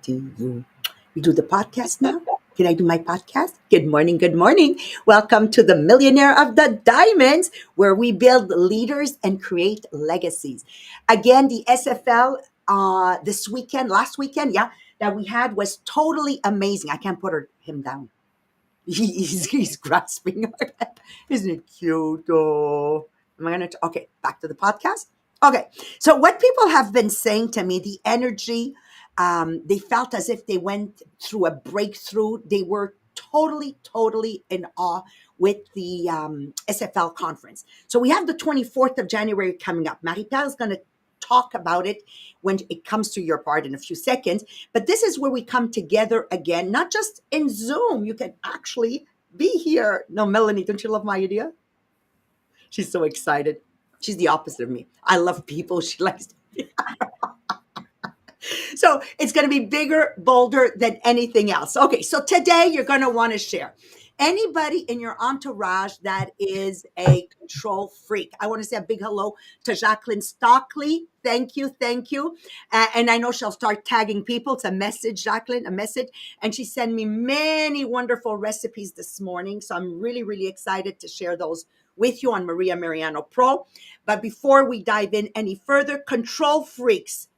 do you? We do the podcast now? Can I do my podcast? Good morning, good morning. Welcome to the Millionaire of the Diamonds, where we build leaders and create legacies. Again, the SFL this weekend, last weekend, yeah, that we had was totally amazing. I can't him down. He's grasping her. Isn't it cute? Oh, am I gonna? Okay, back to the podcast. Okay, so what people have been saying to me, the energy, they felt as if they went through a breakthrough. They were totally in awe with the SFL conference. So we have the 24th of January coming up. Marie-Pierre is going to talk about it when it comes to your part in a few seconds. But this is where we come together again, not just in Zoom. You can actually be here. No, Melanie, don't you love my idea? She's so excited. She's the opposite of me. I love people. She likes. So it's going to be bigger, bolder than anything else. Okay, so today you're going to want to share. Anybody in your entourage that is a control freak. I want to say a big hello to Jacqueline Stockley. Thank you, thank you. And I know she'll start tagging people. It's a message, Jacqueline, a message. And she sent me many wonderful recipes this morning. So I'm really excited to share those with you on Maria Mariano Pro. But before we dive in any further, control freaks.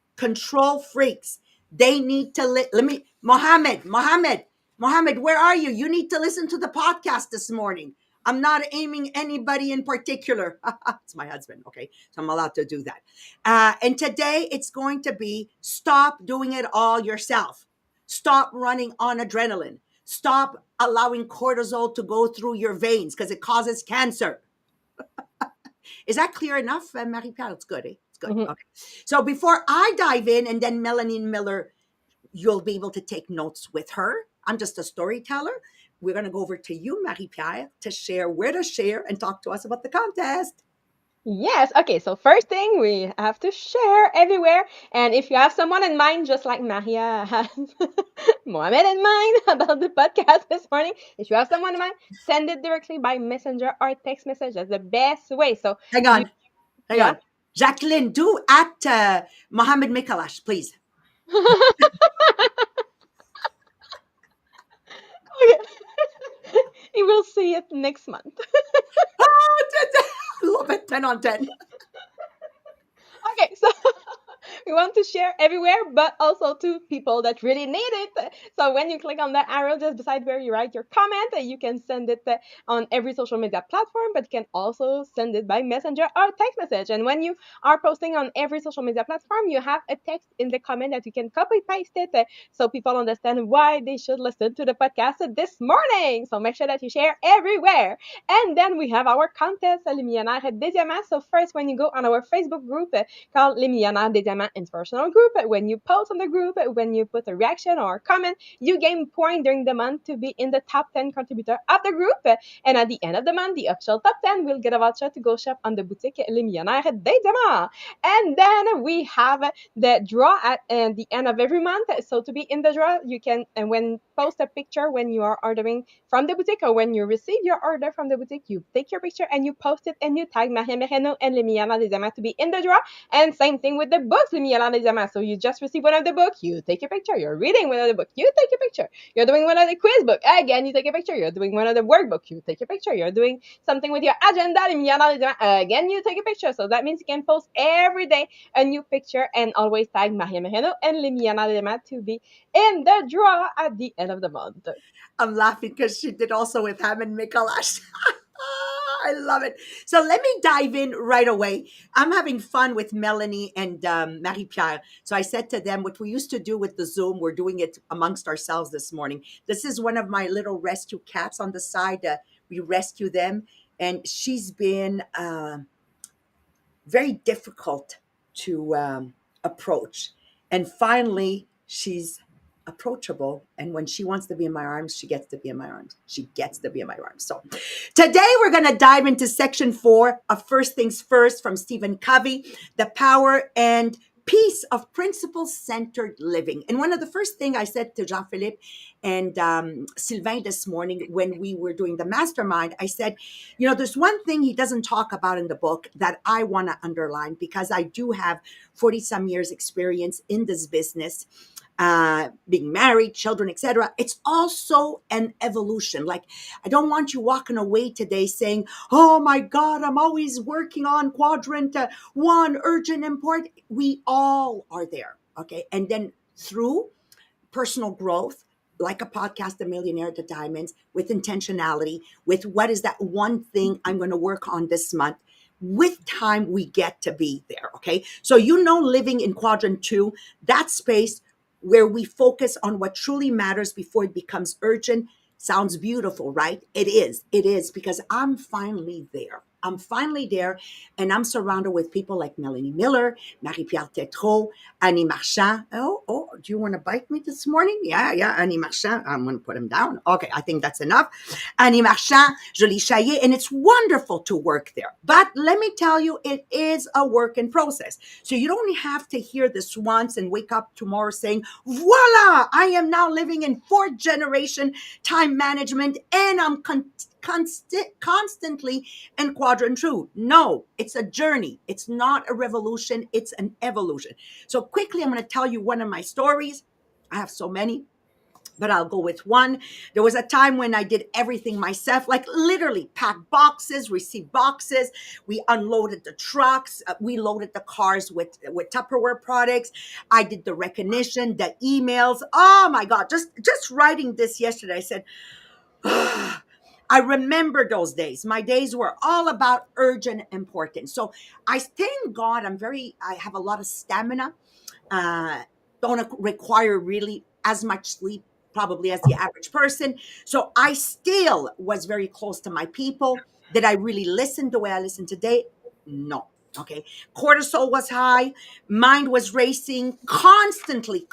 They need to let me, Mohammed, where are you? You need to listen to the podcast this morning. I'm not aiming anybody in particular. It's my husband. Okay. So I'm allowed to do that. And today it's going to be stop doing it all yourself. Stop running on adrenaline. Stop allowing cortisol to go through your veins because it causes cancer. Is that clear enough, Marie-Pierre? It's good. Eh? It's good. Mhm. Okay. So before I dive in, and then Melanie Miller, you'll be able to take notes with her. I'm just a storyteller. We're going to go over to you, Marie-Pierre, to share where to share and talk to us about the contest. Yes. Okay. So first thing we have to share everywhere. And if you have someone in mind, just like Maria has Mohamed in mind about the podcast this morning, if you have someone in mind, send it directly by messenger or text message. That's the best way. So Hang you, on. Hang yeah. on. Jacqueline, do at Mohammed Mikalash, please. Okay. You will see it next month. Oh, I love it. 10 on 10. Okay. So we want to share everywhere, but also to people that really need it. So when you click on that arrow just beside where you write your comment, you can send it on every social media platform, but you can also send it by messenger or text message. And when you are posting on every social media platform, you have a text in the comment that you can copy paste it so people understand why they should listen to the podcast this morning. So make sure that you share everywhere. And then we have our contest, Les Millionnaires des Diamants. So first, when you go on our Facebook group, called Les Millionnaires des Diamants Inspirational Group. When you post on the group, when you put a reaction or a comment, you gain points during the month to be in the top 10 contributor of the group. And at the end of the month, the official top 10 will get a voucher to go shop on the boutique Les Millionnaires des Diamants. And then we have the draw at the end of every month. So to be in the draw, you can, and when post a picture when you are ordering from the boutique or when you receive your order from the boutique, you take your picture and you post it and you tag Maria Mereno and Les Millionnaires des Diamants to be in the draw. And same thing with the books, Les Millionnaires des Diamants. So you just receive one of the books, you take your picture. You're reading one of the book, you take your picture. You're doing one of the quiz book, again, you take a picture. You're doing one of the workbook, you take your picture. You're doing something with your agenda, Les Millionnaires des Diamants, again, you take a picture. So that means you can post every day a new picture and always tag Maria Mereno and Les Millionnaires des Diamants to be in the draw at the end of the month. I'm laughing because she did also with Hammond Mikalash. I love it. So let me dive in right away. I'm having fun with Melanie and Marie-Pierre. So I said to them, what we used to do with the Zoom, we're doing it amongst ourselves this morning. This is one of my little rescue cats on the side. We rescue them. And she's been very difficult to approach. And finally, she's approachable. And when she wants to be in my arms, she gets to be in my arms. She gets to be in my arms. So today we're going to dive into section 4 of First Things First from Stephen Covey, The Power and Peace of Principle-Centered Living. And one of the first things I said to Jean-Philippe and Sylvain this morning when we were doing the mastermind, I said, you know, there's one thing he doesn't talk about in the book that I want to underline because I do have 40 some years experience in this business. being married, children, etc. It's also an evolution. Like, I don't want you walking away today saying, "Oh my God, I'm always working on quadrant one, urgent, important." We all are there, okay? And then through personal growth, like a podcast, The Millionaire, The Diamonds, with intentionality, with what is that one thing I'm going to work on this month. With time, we get to be there. Okay. So, living in quadrant two, that space where we focus on what truly matters before it becomes urgent, sounds beautiful, right? It is. It is, because I'm finally there. I'm finally there, and I'm surrounded with people like Melanie Miller, Marie-Pierre Tétrault, Annie Marchand. Oh, do you want to bite me this morning? Yeah, Annie Marchand. I'm going to put him down. Okay, I think that's enough. Annie Marchand, Jolie Chaillet, and it's wonderful to work there. But let me tell you, it is a work in process. So you don't have to hear this once and wake up tomorrow saying, voila, I am now living in fourth generation time management, and I'm constantly in quadrant two. No, it's a journey. It's not a revolution. It's an evolution. So quickly, I'm going to tell you one of my stories. I have so many, but I'll go with one. There was a time when I did everything myself, like literally pack boxes, receive boxes. We unloaded the trucks. We loaded the cars with Tupperware products. I did the recognition, the emails. Oh my God, just writing this yesterday, I said, I remember those days. My days were all about urgent importance. So I thank God I have a lot of stamina. uh, don't require really as much sleep probably as the average person. So I still was very close to my people. Did I really listen the way I listen today? No. Okay. Cortisol was high. Mind was racing, constantly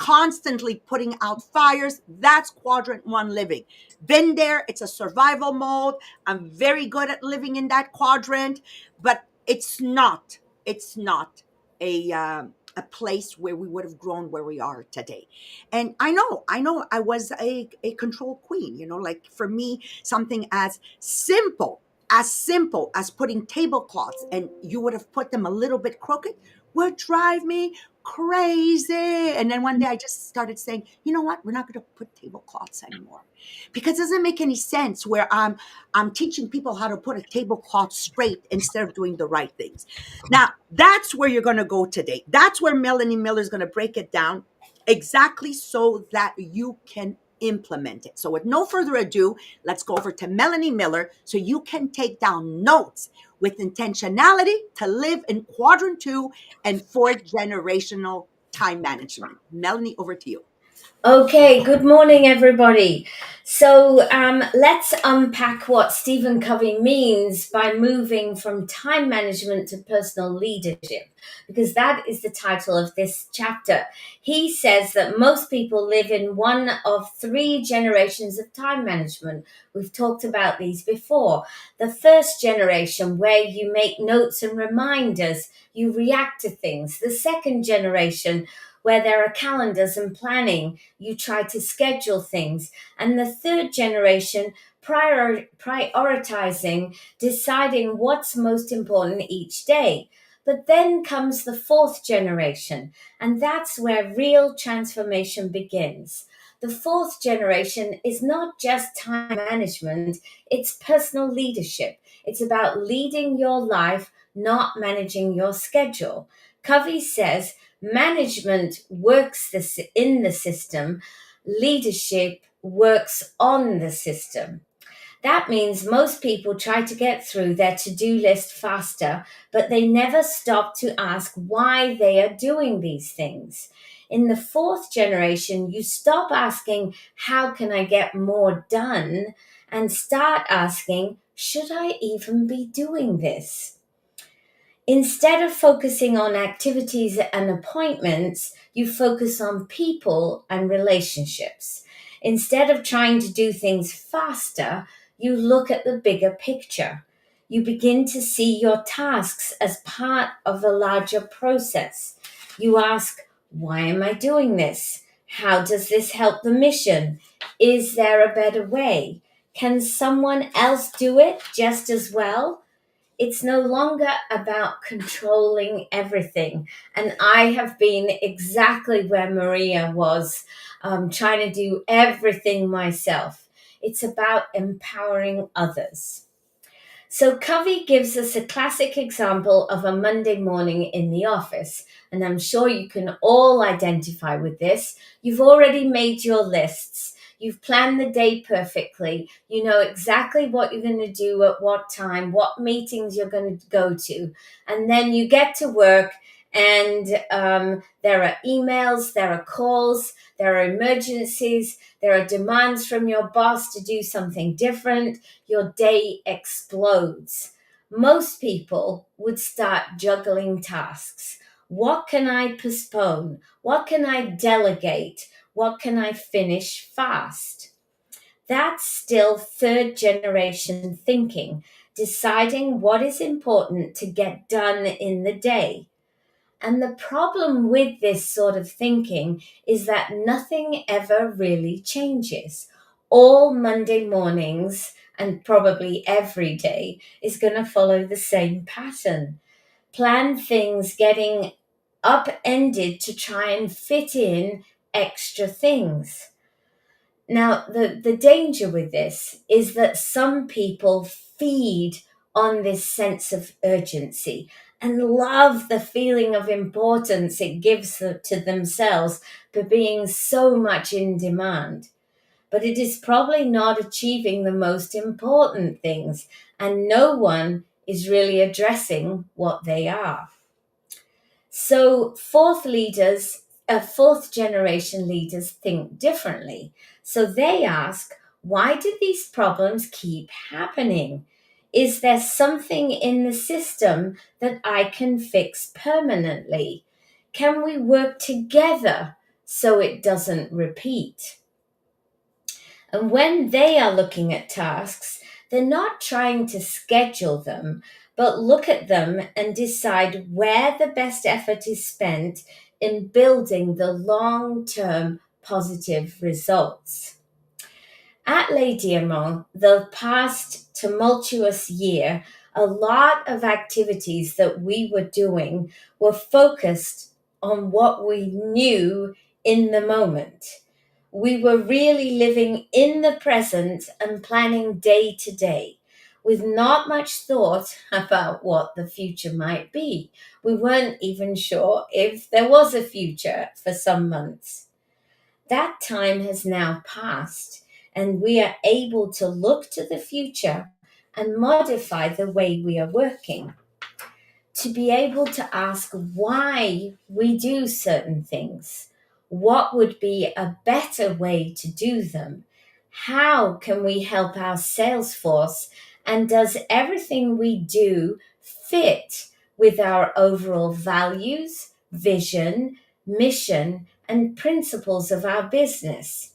putting out fires. That's quadrant one living. Been there. It's a survival mode. I'm very good at living in that quadrant, but it's not a place where we would have grown where we are today. And I know I was a control queen, like for me, something as simple as putting tablecloths, and you would have put them a little bit crooked, would drive me crazy. And then one day I just started saying, you know what, we're not going to put tablecloths anymore, because it doesn't make any sense where I'm teaching people how to put a tablecloth straight instead of doing the right things. Now, that's where you're going to go today. That's where Melanie Miller is going to break it down exactly so that you can implement it. So, with no further ado, let's go over to Melanie Miller so you can take down notes with intentionality to live in quadrant two and fourth generational time management. Melanie, over to you. Okay, good morning, everybody. So let's unpack what Stephen Covey means by moving from time management to personal leadership, because that is the title of this chapter. He says that most people live in one of three generations of time management. We've talked about these before. The first generation, where you make notes and reminders, you react to things. The second generation, where there are calendars and planning, you try to schedule things. And the third generation, prioritizing, deciding what's most important each day. But then comes the fourth generation, and that's where real transformation begins. The fourth generation is not just time management, it's personal leadership. It's about leading your life, not managing your schedule. Covey says management works in the system, leadership works on the system. That means most people try to get through their to do list faster, but they never stop to ask why they are doing these things. In the fourth generation, you stop asking, how can I get more done? And start asking, should I even be doing this? Instead of focusing on activities and appointments, you focus on people and relationships. Instead of trying to do things faster, you look at the bigger picture. You begin to see your tasks as part of a larger process. You ask, why am I doing this? How does this help the mission? Is there a better way? Can someone else do it just as well? It's no longer about controlling everything. And I have been exactly where Maria was, trying to do everything myself. It's about empowering others. So, Covey gives us a classic example of a Monday morning in the office, and I'm sure you can all identify with this. You've already made your lists, you've planned the day perfectly, you know exactly what you're going to do at what time, what meetings you're going to go to, and then you get to work. And there are emails, there are calls, there are emergencies, there are demands from your boss to do something different. Your day explodes. Most people would start juggling tasks. What can I postpone? What can I delegate? What can I finish fast? That's still third generation thinking, deciding what is important to get done in the day. And the problem with this sort of thinking is that nothing ever really changes. All Monday mornings, and probably every day, is going to follow the same pattern. Plan things getting upended to try and fit in extra things. Now, the danger with this is that some people feed on this sense of urgency and love the feeling of importance it gives to themselves for being so much in demand. But it is probably not achieving the most important things, and no one is really addressing what they are. So fourth generation leaders think differently. So they ask, why do these problems keep happening? Is there something in the system that I can fix permanently? Can we work together so it doesn't repeat? And when they are looking at tasks, they're not trying to schedule them, but look at them and decide where the best effort is spent in building the long term positive results. At Les Diamants, the past tumultuous year, a lot of activities that we were doing were focused on what we knew in the moment. We were really living in the present and planning day to day with not much thought about what the future might be. We weren't even sure if there was a future for some months. That time has now passed, and we are able to look to the future and modify the way we are working. To be able to ask why we do certain things. What would be a better way to do them? How can we help our sales force? And does everything we do fit with our overall values, vision, mission, and principles of our business?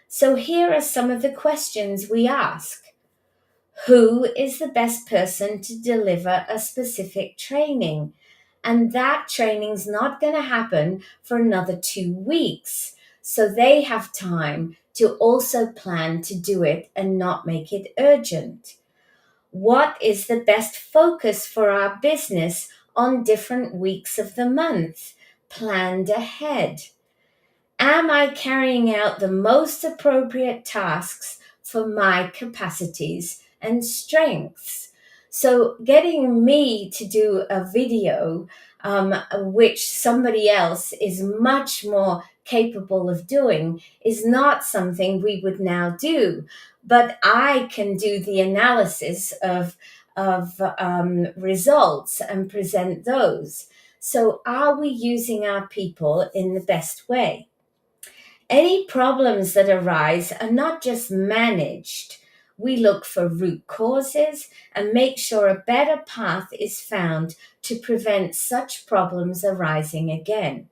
So here are some of the questions we ask. Who is the best person to deliver a specific training? And that training's not going to happen for another 2 weeks. So they have time to also plan to do it and not make it urgent. What is the best focus for our business on different weeks of the month? Planned ahead. Am I carrying out the most appropriate tasks for my capacities and strengths? So, getting me to do a video, which somebody else is much more capable of doing, is not something we would now do. But I can do the analysis of results and present those. So, are we using our people in the best way? Any problems that arise are not just managed. We look for root causes and make sure a better path is found to prevent such problems arising again.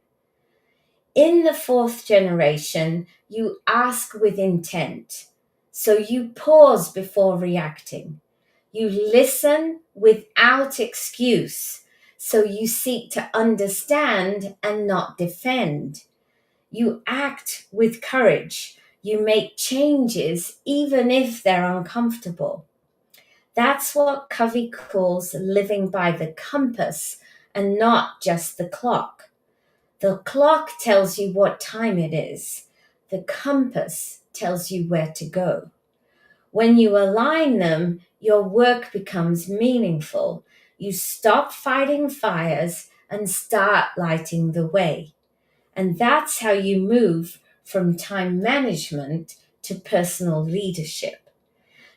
In the fourth generation, you ask with intent. So you pause before reacting. You listen without excuse. So you seek to understand and not defend. You act with courage. You make changes even if they're uncomfortable. That's what Covey calls living by the compass and not just the clock. The clock tells you what time it is. The compass tells you where to go. When you align them, your work becomes meaningful. You stop fighting fires and start lighting the way. And that's how you move from time management to personal leadership.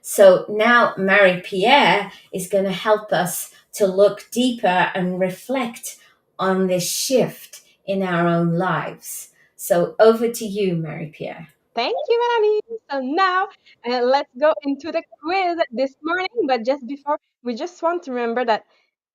So now Marie Pierre is going to help us to look deeper and reflect on this shift in our own lives. So over to you, Marie Pierre. Thank you, Melanie. So now let's go into the quiz this morning. But just before, we just want to remember that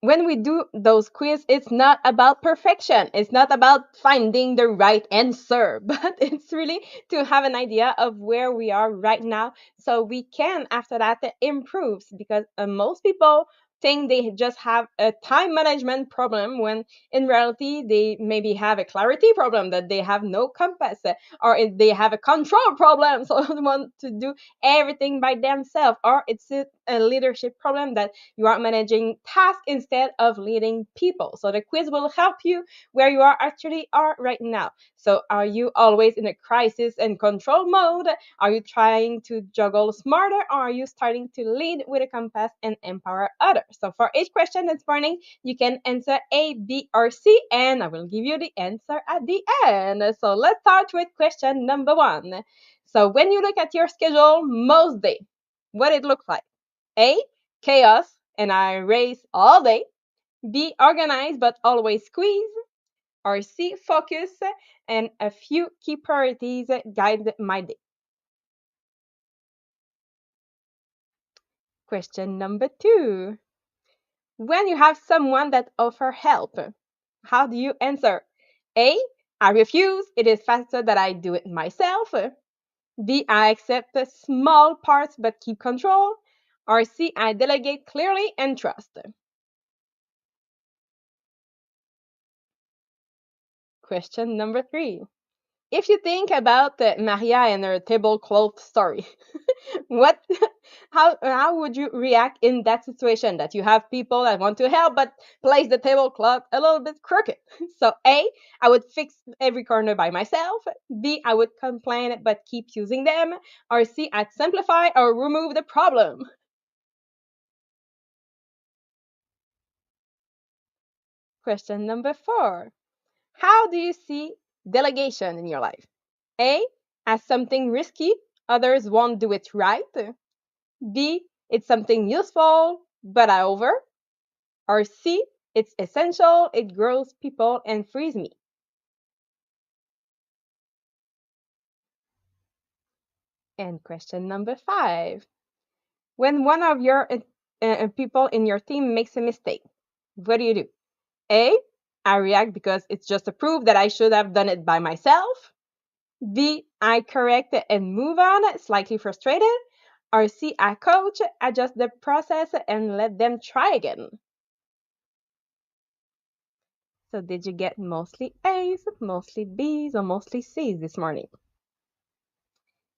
when we do those quiz, it's not about perfection. It's not about finding the right answer, but it's really to have an idea of where we are right now so we can, after that, improve. Because most people think they just have a time management problem when in reality they maybe have a clarity problem, that they have no compass, or if they have a control problem, so they want to do everything by themselves, or it's a leadership problem that you are managing tasks instead of leading people. So the quiz will help you where you are actually are right now. So are you always in a crisis and control mode? Are you trying to juggle smarter, or are you starting to lead with a compass and empower others? So for each question this morning, you can answer A, B, or C, and I will give you the answer at the end. So let's start with question number one. So when you look at your schedule most day, what it looks like? A, chaos, and I race all day. B, organized but always squeeze. Or C, focus, and a few key priorities guide my day. Question number two. When you have someone that offer help, how do you answer? A, I refuse. It is faster that I do it myself. B, I accept the small parts but keep control. Or C, I delegate clearly and trust. Question number three. If you think about Maria and her tablecloth story, what, how would you react in that situation that you have people that want to help but place the tablecloth a little bit crooked? So A, I would fix every corner by myself. B, I would complain but keep using them. Or C, I'd simplify or remove the problem. Question number four. How do you see delegation in your life? A, as something risky, others won't do it right. B, it's something useful, but I over. Or C, it's essential, it grows people and frees me. And question number five. When one of your people in your team makes a mistake, what do? A, I react because it's just a proof that I should have done it by myself. B, I correct and move on, slightly frustrated. Or C, I coach, adjust the process, and let them try again. So did you get mostly A's, mostly B's, or mostly C's this morning?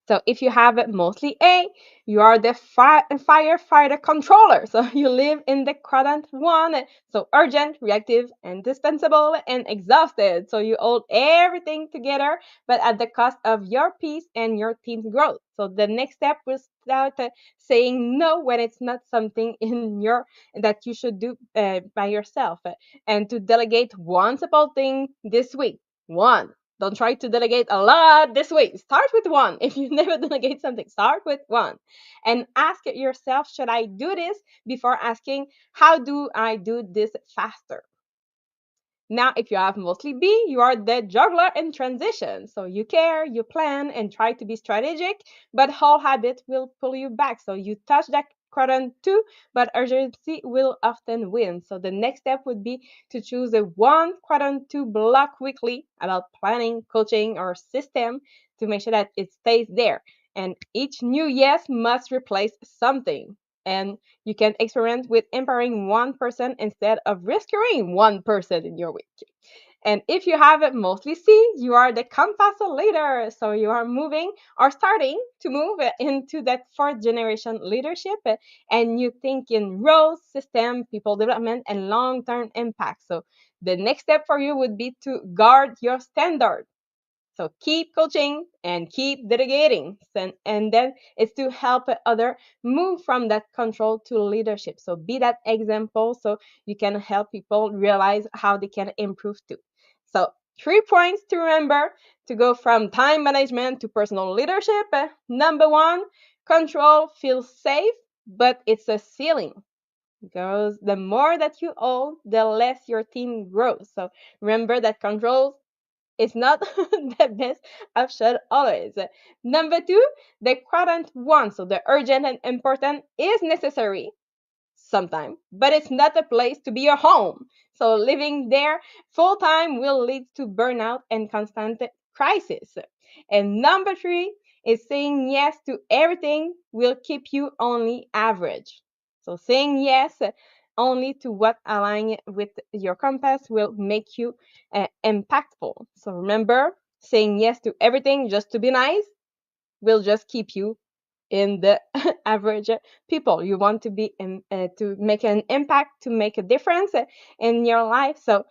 So if you have mostly A, you are the firefighter controller. So you live in the quadrant one. So urgent, reactive, indispensable, and exhausted. So you hold everything together, but at the cost of your peace and your team's growth. So the next step was start saying no when it's not something in your that you should do by yourself, and to delegate one simple thing this week. One. Don't try to delegate a lot this week. Start with one. If you never delegate something, start with one. And ask yourself, should I do this, before asking, how do I do this faster? Now, if you have mostly B, you are the juggler in transition. So you care, you plan, and try to be strategic, but whole habit will pull you back. So you touch that quadrant two, but urgency will often win. So the next step would be to choose a one quadrant two block weekly about planning, coaching, or system to make sure that it stays there. And each new yes must replace something. And you can experiment with empowering one person instead of rescuing one person in your week. And if you have it mostly C, you are the compass leader. So you are moving or starting to move into that fourth generation leadership, and you think in roles, system, people development, and long term impact. So the next step for you would be to guard your standard. So keep coaching and keep delegating. And then it's to help other move from that control to leadership. So be that example so you can help people realize how they can improve too. So 3 points to remember to go from time management to personal leadership. Number one, control feels safe, but it's a ceiling. Because the more that you own, the less your team grows. So remember that control is not the best option always. Number two, the quadrant one, so the urgent and important is necessary sometime, but it's not a place to be your home. So living there full time will lead to burnout and constant crisis. And number three is saying yes to everything will keep you only average. So saying yes only to what aligns with your compass will make you impactful. So remember, saying yes to everything just to be nice will just keep you in the average people. You want to be to make an impact, to make a difference in your life. So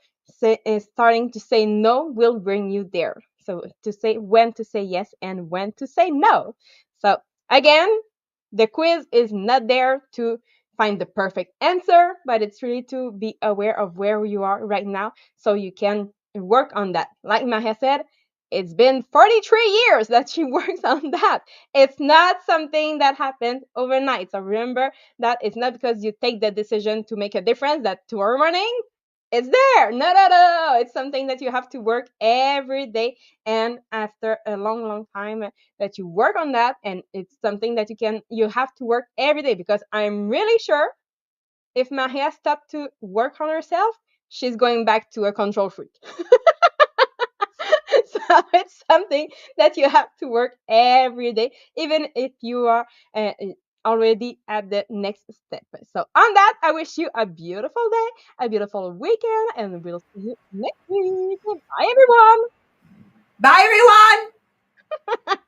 starting to say no will bring you there. So to say when to say yes and when to say no. So again, the quiz is not there to find the perfect answer, but it's really to be aware of where you are right now so you can work on that. Like Maria said, it's been 43 years that she works on that. It's not something that happens overnight. So remember that it's not because you take the decision to make a difference that tomorrow morning it's there. No, no, no. It's something that you have to work every day. And after a long, long time that you work on that, and it's something that you have to work every day because I'm really sure if Maria stopped to work on herself, she's going back to a control freak. So it's something that you have to work every day, even if you are already at the next step. So on that, I wish you a beautiful day, a beautiful weekend, and we'll see you next week. Bye, everyone. Bye, everyone.